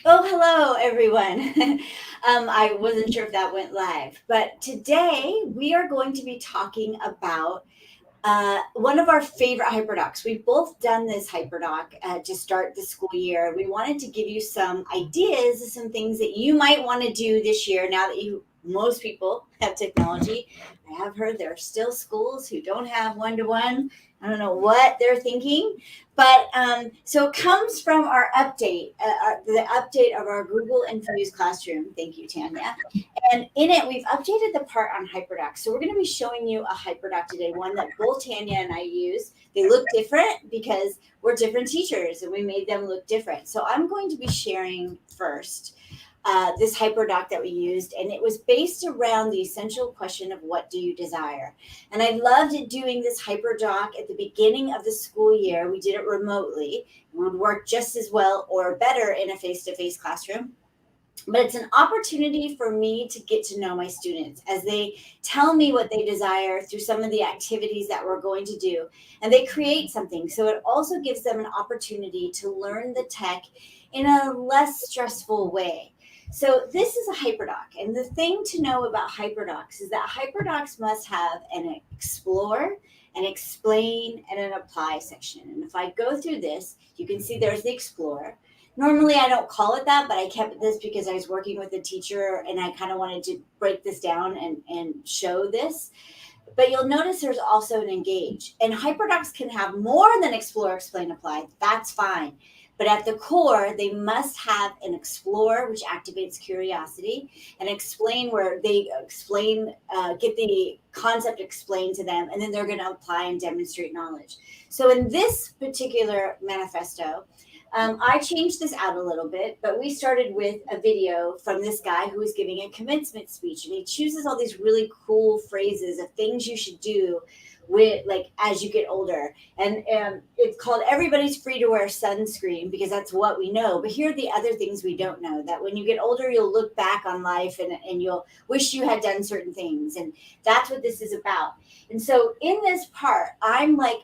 Oh, hello, everyone. I wasn't sure if that went live, but today we are going to be talking about one of our favorite hyperdocs. We've both done this hyperdoc to start the school year. We wanted to give you some ideas, some things that you might want to do this year now that most people have technology. I have heard there are still schools who don't have one to one. I don't know what they're thinking, but so it comes from our update, the update of our Google Infused Classroom. Thank you, Tanya. And in it, we've updated the part on HyperDoc. So we're going to be showing you a HyperDoc today, one that both Tanya and I use. They look different because we're different teachers and we made them look different. So I'm going to be sharing first this HyperDoc that we used, and it was based around the essential question of what do you desire? And I loved it doing this HyperDoc at the beginning of the school year. We did it remotely. It would work just as well or better in a face-to-face classroom, but it's an opportunity for me to get to know my students as they tell me what they desire through some of the activities that we're going to do, and they create something. So it also gives them an opportunity to learn the tech in a less stressful way. So this is a hyperdoc, and the thing to know about hyperdocs is that hyperdocs must have an explore, an explain, and an apply section. And if I go through this, you can see there's the explore. Normally, I don't call it that, but I kept this because I was working with a teacher and I kind of wanted to break this down and show this. But you'll notice there's also an engage. And hyperdocs can have more than explore, explain, apply. That's fine. But at the core, they must have an explore, which activates curiosity, and explain, where they explain, get the concept explained to them, and then they're going to apply and demonstrate knowledge. So in this particular manifesto, I changed this out a little bit, but we started with a video from this guy who was giving a commencement speech, and he chooses all these really cool phrases of things you should do with, like, as you get older. And it's called "Everybody's free to wear sunscreen" because that's what we know. But here are the other things we don't know: that when you get older, you'll look back on life and you'll wish you had done certain things, and that's what this is about. And so in this part, I'm like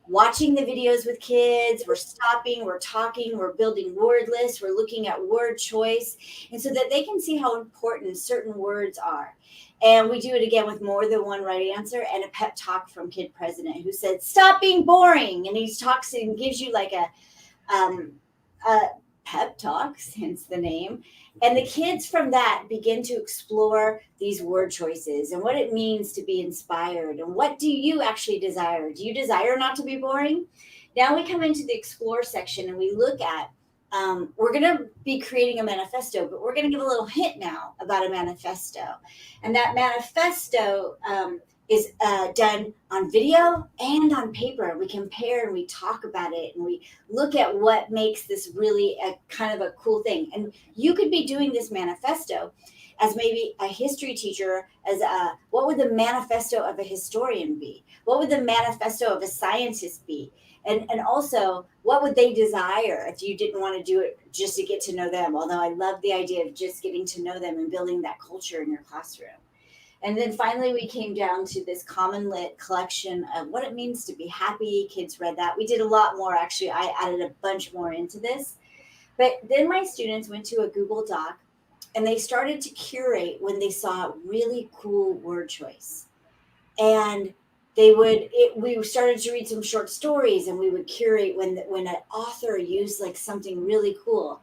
watching the videos with kids. We're stopping, we're talking, we're building word lists, we're looking at word choice, and so that they can see how important certain words are. And we do it again with more than one right answer and a pep talk from Kid President who said, "Stop being boring." And he talks and gives you like um, a pep talks, hence the name. And the kids from that begin to explore these word choices and what it means to be inspired. And what do you actually desire? Do you desire not to be boring? Now we come into the explore section and we look at, we're going to be creating a manifesto, but we're going to give a little hint now about a manifesto. And that manifesto is done on video and on paper. We compare and we talk about it and we look at what makes this really a kind of a cool thing. And you could be doing this manifesto as maybe a history teacher, as a, what would the manifesto of a historian be? What would the manifesto of a scientist be? And also, what would they desire if you didn't want to do it just to get to know them? Although I love the idea of just getting to know them and building that culture in your classroom. And then finally, we came down to this common lit collection of what it means to be happy. Kids read that. We did a lot more, actually. I added a bunch more into this. But then my students went to a Google Doc and they started to curate when they saw really cool word choice. And we started to read some short stories and we would curate when an author used like something really cool,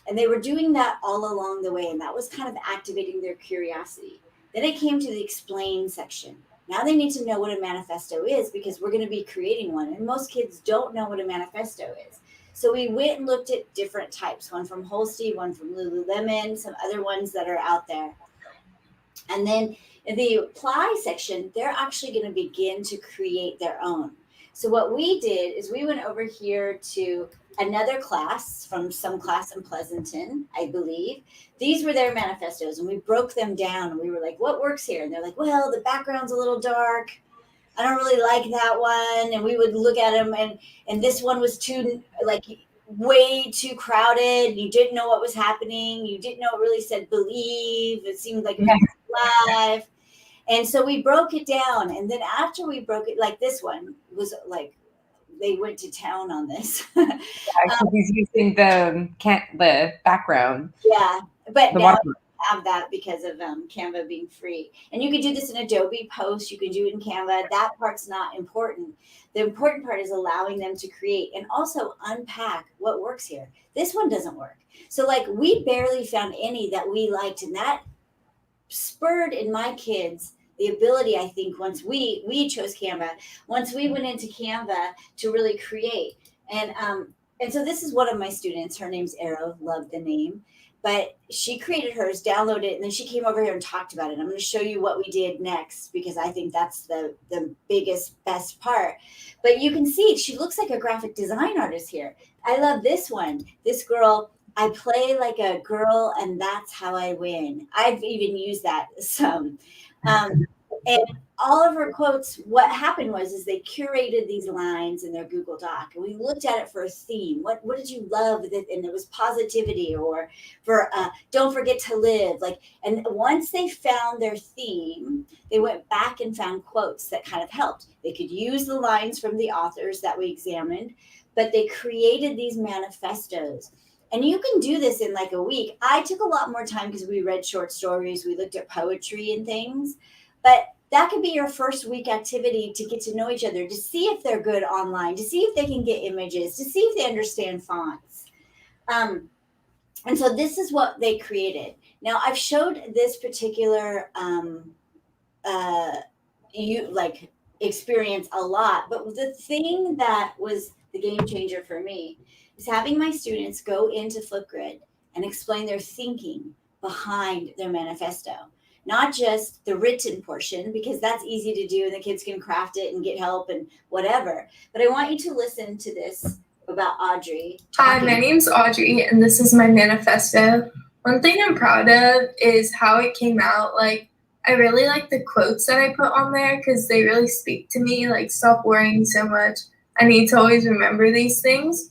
and they were doing that all along the way, and that was kind of activating their curiosity. Then it came to the explain section. Now they need to know what a manifesto is because we're going to be creating one, and most kids don't know what a manifesto is. So we went and looked at different types, one from Holstein, one from Lululemon, some other ones that are out there. And then in the apply section, they're actually going to begin to create their own. So what we did is we went over here to another class from some class in Pleasanton, I believe. These were their manifestos, and we broke them down and we were like, what works here? And they're like, well, the background's a little dark. I don't really like that one. And we would look at them, and this one was too, like, way too crowded. You didn't know what was happening. You didn't know it really said believe. It seemed like it was live. And so we broke it down. And then after we broke it, like this one was like they went to town on this. Because he's using the background, Yeah, but the now watermark. I have that because of Canva being free. And you can do this in Adobe Post. You can do it in Canva. That part's not important. The important part is allowing them to create and also unpack what works here. This one doesn't work. So like we barely found any that we liked, and that spurred in my kids the ability, I think, once we chose Canva, once we went into Canva to really create. And so this is one of my students. Her name's Arrow. Love the name. But she created hers, downloaded it, and then she came over here and talked about it. I'm going to show you what we did next because I think that's the biggest, best part. But you can see she looks like a graphic design artist here. I love this one. This girl, I play like a girl, and that's how I win. I've even used that some. And all of her quotes, what happened was is they curated these lines in their Google Doc, and we looked at it for a theme. What did you love? And it was positivity, or for don't forget to live. Like, and once they found their theme, they went back and found quotes that kind of helped. They could use the lines from the authors that we examined, but they created these manifestos. And you can do this in like a week. I took a lot more time because we read short stories, we looked at poetry and things, but that could be your first week activity to get to know each other, to see if they're good online, to see if they can get images, to see if they understand fonts. And so this is what they created. Now I've showed this particular you like experience a lot, but the thing that was the game changer for me is having my students go into Flipgrid and explain their thinking behind their manifesto, not just the written portion, because that's easy to do and the kids can craft it and get help and whatever. But I want you to listen to this about Audrey. Hi, my name's Audrey, and this is my manifesto. One thing I'm proud of is how it came out. Like, I really like the quotes that I put on there because they really speak to me. Like, stop worrying so much. I need to always remember these things.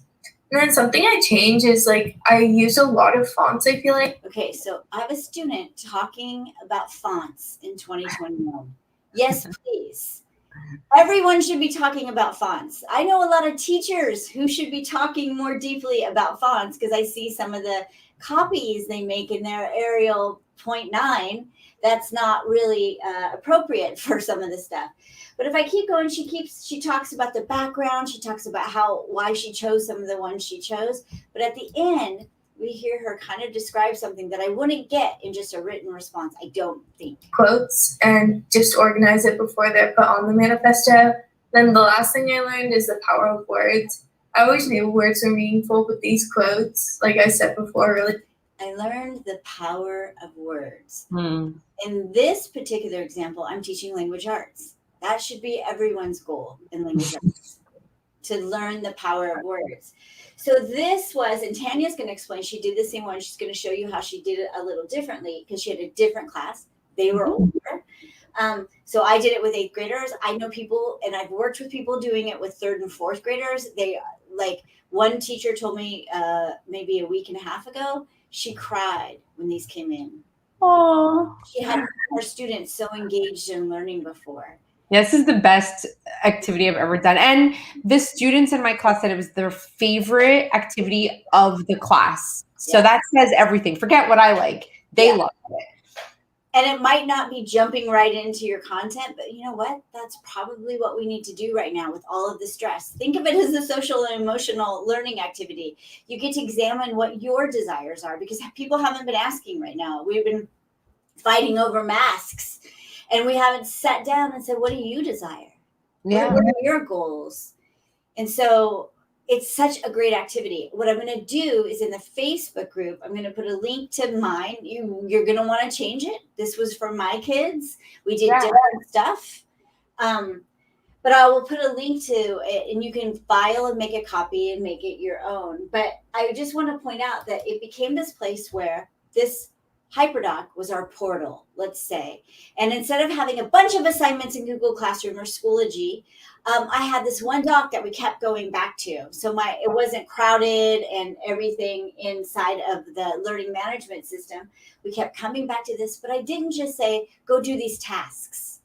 And then something I change is like I use a lot of fonts, I feel like. Okay, so I have a student talking about fonts in 2021. Yes, please. Everyone should be talking about fonts. I know a lot of teachers who should be talking more deeply about fonts because I see some of the copies they make in their Arial 0.9 that's not really appropriate for some of the stuff. But if I keep going, she talks about the background, she talks about why she chose some of the ones she chose, but at the end we hear her kind of describe something that I wouldn't get in just a written response, I don't think. Quotes and just organize it before they're put on the manifesto. Then the last thing I learned is the power of words. I always knew words were meaningful, but these quotes, like I said before, really. I learned the power of words. In this particular example, I'm teaching language arts. That should be everyone's goal in language arts, to learn the power of words. So this was, and Tanya's going to explain, she did the same one. She's going to show you how she did it a little differently because she had a different class. They were older. So I did it with 8th graders. I know people, and I've worked with people doing it with 3rd and 4th graders. They like, one teacher told me maybe a week and a half ago, she cried when these came in. Oh, she hadn't seen her students so engaged in learning before. Yeah, this is the best activity I've ever done. And the students in my class said it was their favorite activity of the class. So that says everything. Forget what I like. They loved it. And it might not be jumping right into your content, but you know what? That's probably what we need to do right now with all of the stress. Think of it as a social and emotional learning activity. You get to examine what your desires are because people haven't been asking right now. We've been fighting over masks. And we haven't sat down and said, what do you desire? Yeah. What are your goals? And so it's such a great activity. What I'm going to do is in the Facebook group, I'm going to put a link to mine. You're going to want to change it. This was for my kids. We did different stuff. But I will put a link to it and you can file and make a copy and make it your own. But I just want to point out that it became this place where this HyperDoc was our portal, let's say. And instead of having a bunch of assignments in Google Classroom or Schoology, I had this one doc that we kept going back to. So it wasn't crowded and everything inside of the learning management system. We kept coming back to this, but I didn't just say, go do these tasks.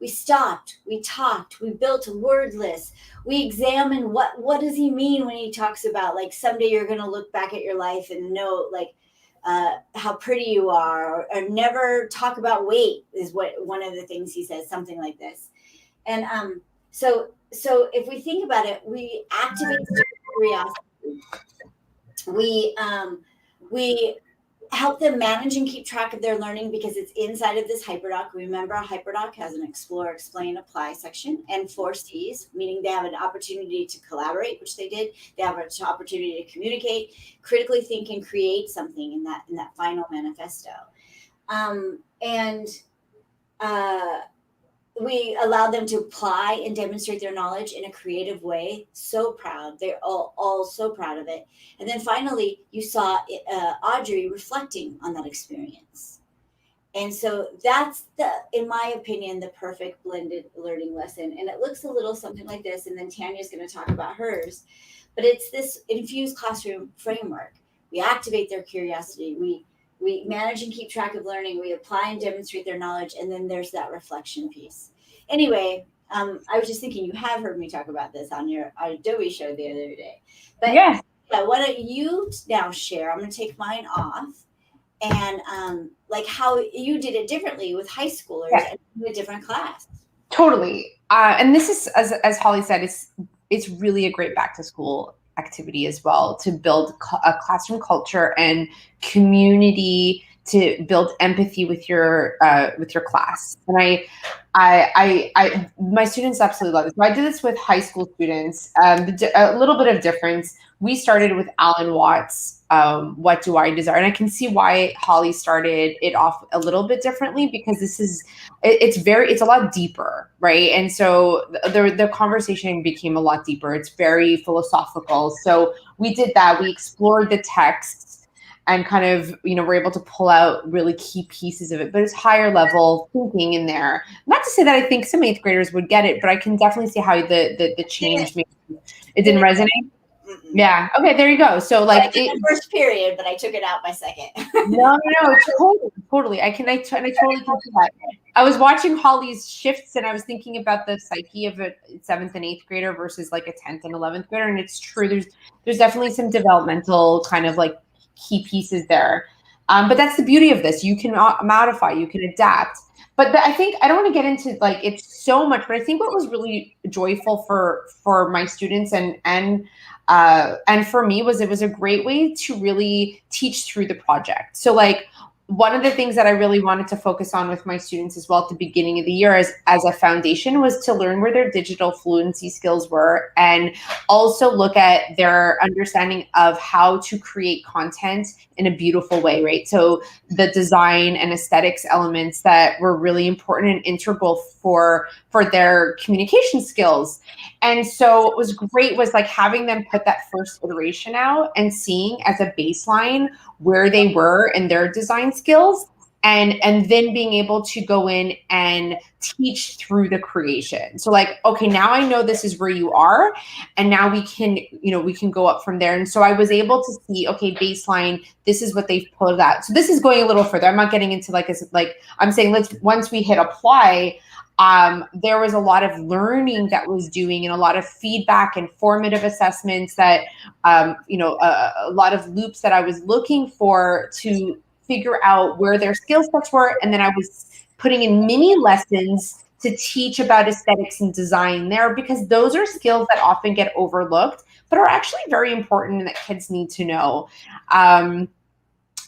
We stopped, we talked, we built a word list. We examined what does he mean when he talks about like someday you're going to look back at your life and know like how pretty you are, or never talk about weight is what one of the things he says, something like this. And so if we think about it, we activate curiosity. We help them manage and keep track of their learning because it's inside of this HyperDoc. Remember, a HyperDoc has an explore, explain, apply section and 4 C's, meaning they have an opportunity to collaborate, which they did. They have an opportunity to communicate, critically think, and create something in that final manifesto. And we allow them to apply and demonstrate their knowledge in a creative way. So proud. They're all so proud of it. And then finally, you saw Audrey reflecting on that experience. And so that's in my opinion, the perfect blended learning lesson. And it looks a little something like this. And then Tanya's going to talk about hers. But it's this infused classroom framework. We activate their curiosity. We manage and keep track of learning. We apply and demonstrate their knowledge. And then there's that reflection piece. Anyway, I was just thinking you have heard me talk about this on your Adobe show the other day. But yeah, why don't you now share? I'm going to take mine off. And like how you did it differently with high schoolers and in a different class. Totally. And this is, as Holly said, it's really a great back to school activity as well, to build a classroom culture and community, to build empathy with your class. And my students absolutely love it. So I did this with high school students. A little bit of difference. We started with Alan Watts' What Do I Desire? And I can see why Holly started it off a little bit differently, because it's a lot deeper, right? And so the conversation became a lot deeper. It's very philosophical. So we did that. We explored the texts and kind of, we're able to pull out really key pieces of it, but it's higher level thinking in there. Not to say that I think some 8th graders would get it, but I can definitely see how the change it didn't resonate. Mm-mm. Yeah. Okay. There you go. So like the first period, but I took it out by second. No, totally. I totally can see that. I was watching Holly's shifts and I was thinking about the psyche of a 7th and 8th grader versus like a 10th and 11th grader. And it's true. There's definitely some developmental kind of like key pieces there. But that's the beauty of this. You can modify, you can adapt. But I think I don't want to get into like it's so much, but I think what was really joyful for my students and for me was it was a great way to really teach through the project. So like one of the things that I really wanted to focus on with my students as well at the beginning of the year as a foundation was to learn where their digital fluency skills were, and also look at their understanding of how to create content in a beautiful way, right? So the design and aesthetics elements that were really important and integral for their communication skills. And so what was great was like having them put that first iteration out and seeing as a baseline where they were in their design skills, and then being able to go in and teach through the creation. So like, okay, now I know this is where you are, and now we can go up from there. And so I was able to see, okay, baseline, this is what they've pulled out. So this is going a little further. I'm not getting into like I'm saying, once we hit apply, there was a lot of learning that was doing and a lot of feedback and formative assessments that, a lot of loops that I was looking for to figure out where their skill sets were. And then I was putting in mini lessons to teach about aesthetics and design there, because those are skills that often get overlooked, but are actually very important and that kids need to know.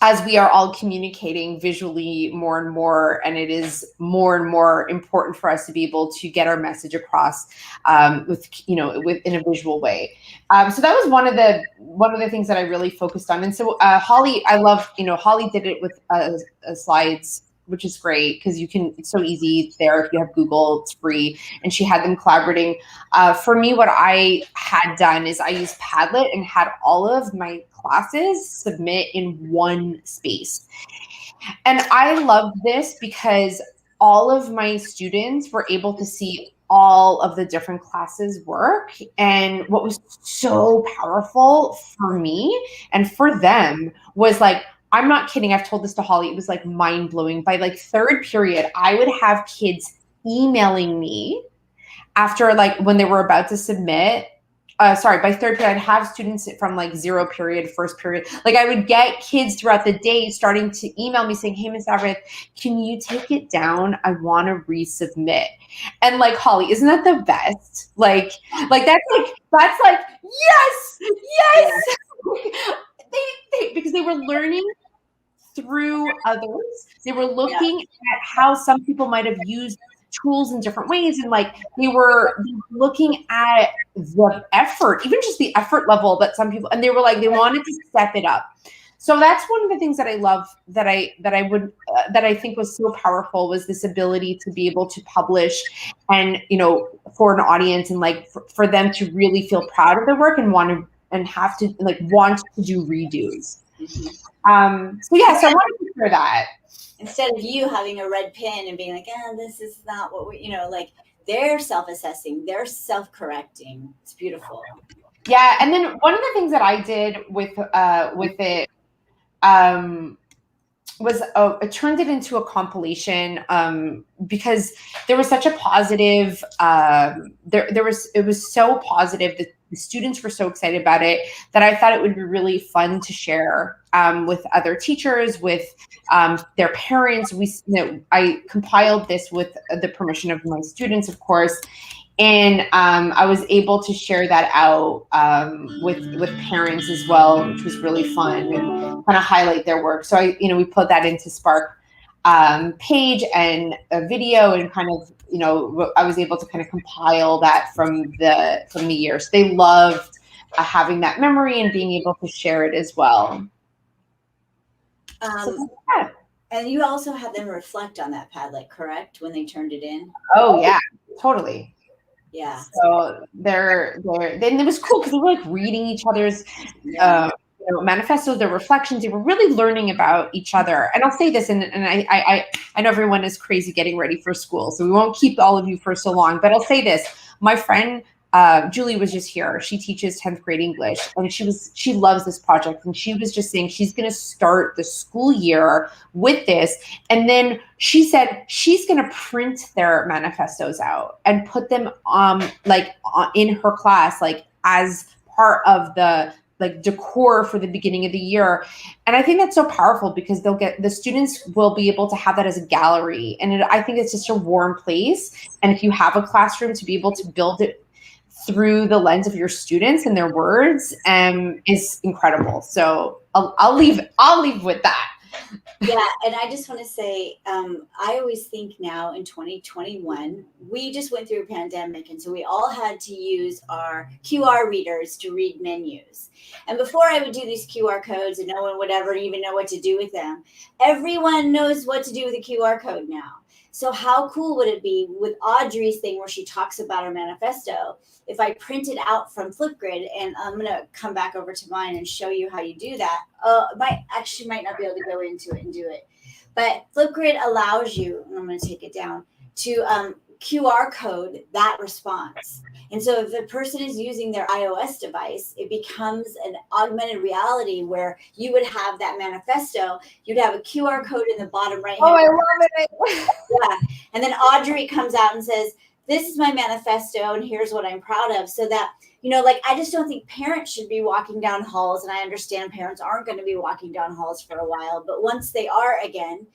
As we are all communicating visually more and more, and it is more and more important for us to be able to get our message across in a visual way. So that was one of the things that I really focused on. And so Holly, I love, Holly did it with slides, which is great because it's so easy there. If you have Google, it's free. And she had them collaborating. For me, what I had done is I used Padlet and had all of my classes submit in one space. And I love this because all of my students were able to see all of the different classes work. And what was so powerful for me and for them was like, I'm not kidding. I've told this to Holly. It was like mind blowing. By like 3rd period, I would have kids emailing me after like when they were about to submit. By third period, I'd have students from like 0 period, first period. Like I would get kids throughout the day starting to email me saying, "Hey, Miss Everett, can you take it down? I want to resubmit." And like, Holly, isn't that the best? Like that's like yes, yes. Because they were learning through others. They were looking at how some people might have used tools in different ways, and like they were looking at the effort, even just the effort level that some people, and they were like they wanted to step it up. So that's one of the things that I love, that I think was so powerful, was this ability to be able to publish, and for an audience, and like for them to really feel proud of their work and want to do redos. Mm-hmm. So I wanted to share that. Instead of you having a red pen and being like, this is not what we, like they're self-assessing, they're self-correcting. It's beautiful. Yeah. And then one of the things that I did with it was I turned it into a compilation because there was such a positive, it was so positive that the students were so excited about it that I thought it would be really fun to share with other teachers, with their parents. I compiled this with the permission of my students, of course. And I was able to share that out with parents as well, which was really fun, and kind of highlight their work. So we put that into Spark page and a video, and kind of I was able to kind of compile that from the year. So they loved having that memory and being able to share it as well. And you also had them reflect on that Padlet, correct? When they turned it in. Oh yeah, totally. Yeah. So then it was cool because they were like reading each other's manifestos, their reflections. They were really learning about each other. And I'll say this, and I know everyone is crazy getting ready for school, so we won't keep all of you for so long. But I'll say this: my friend Julie was just here. She teaches 10th grade English, and she loves this project. And she was just saying she's going to start the school year with this. And then she said she's going to print their manifestos out and put them in her class, like as part of the decor for the beginning of the year. And I think that's so powerful because the students will be able to have that as a gallery. And I think it's just a warm place. And if you have a classroom, to be able to build it through the lens of your students and their words is incredible. So I'll leave with that. Yeah, and I just want to say, I always think now in 2021, we just went through a pandemic, and so we all had to use our QR readers to read menus. And before I would do these QR codes, and no one would ever even know what to do with them, everyone knows what to do with a QR code now. So how cool would it be with Audrey's thing where she talks about her manifesto, if I print it out from Flipgrid, and I'm going to come back over to mine and show you how you do that. Might not be able to go into it and do it. But Flipgrid allows you, and I'm going to take it down, to QR code that response. And so if the person is using their iOS device, it becomes an augmented reality where you would have that manifesto. You'd have a QR code in the bottom right hand. Oh, I love it. Yeah. And then Audrey comes out and says, this is my manifesto, and here's what I'm proud of. So that, I just don't think parents should be walking down halls. And I understand parents aren't going to be walking down halls for a while. But once they are again,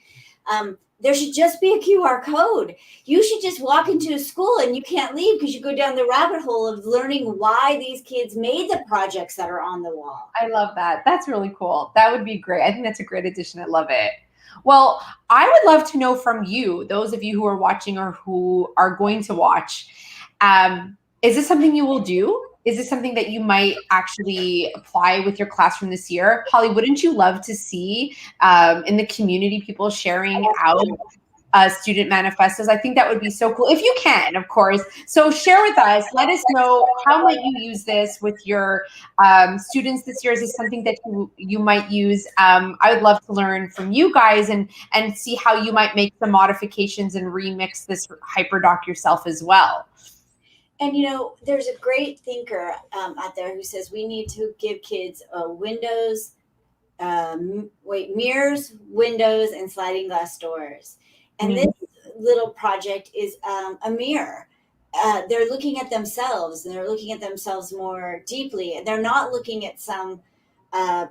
there should just be a QR code. You should just walk into a school and you can't leave because you go down the rabbit hole of learning why these kids made the projects that are on the wall. I love that. That's really cool. That would be great. I think that's a great addition. I love it. Well, I would love to know from you, those of you who are watching or who are going to watch, is this something you will do? Is this something that you might actually apply with your classroom this year? Holly, wouldn't you love to see in the community people sharing out student manifestos? I think that would be so cool. If you can, of course. So share with us. Let us know, how might you use this with your students this year? Is this something that you might use? I would love to learn from you guys and see how you might make some modifications and remix this HyperDoc yourself as well. And, there's a great thinker out there who says we need to give kids mirrors, windows, and sliding glass doors. And little project is a mirror. They're looking at themselves, and they're looking at themselves more deeply, and they're not looking at some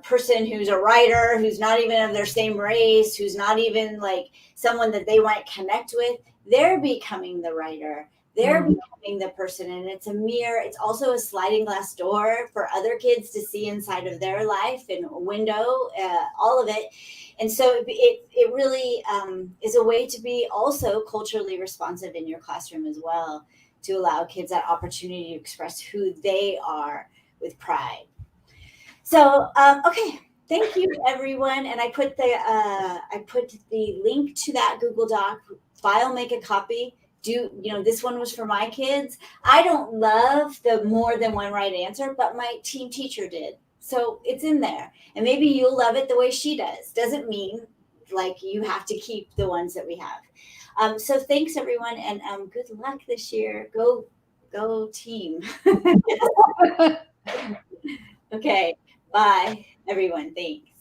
person who's a writer, who's not even of their same race, who's not even like someone that they might connect with. They're becoming the writer. They're becoming the person, and it's a mirror. It's also a sliding glass door for other kids to see inside of their life, and a window, all of it. And so it really is a way to be also culturally responsive in your classroom as well, to allow kids that opportunity to express who they are with pride. So, okay, thank you everyone. And I put the link to that Google Doc file. Make a copy. This one was for my kids. I don't love the more than one right answer, but my team teacher did. So it's in there, and maybe you'll love it the way she does. Doesn't mean like you have to keep the ones that we have. So thanks everyone, and good luck this year. Go team. Okay. Bye, everyone. Thanks.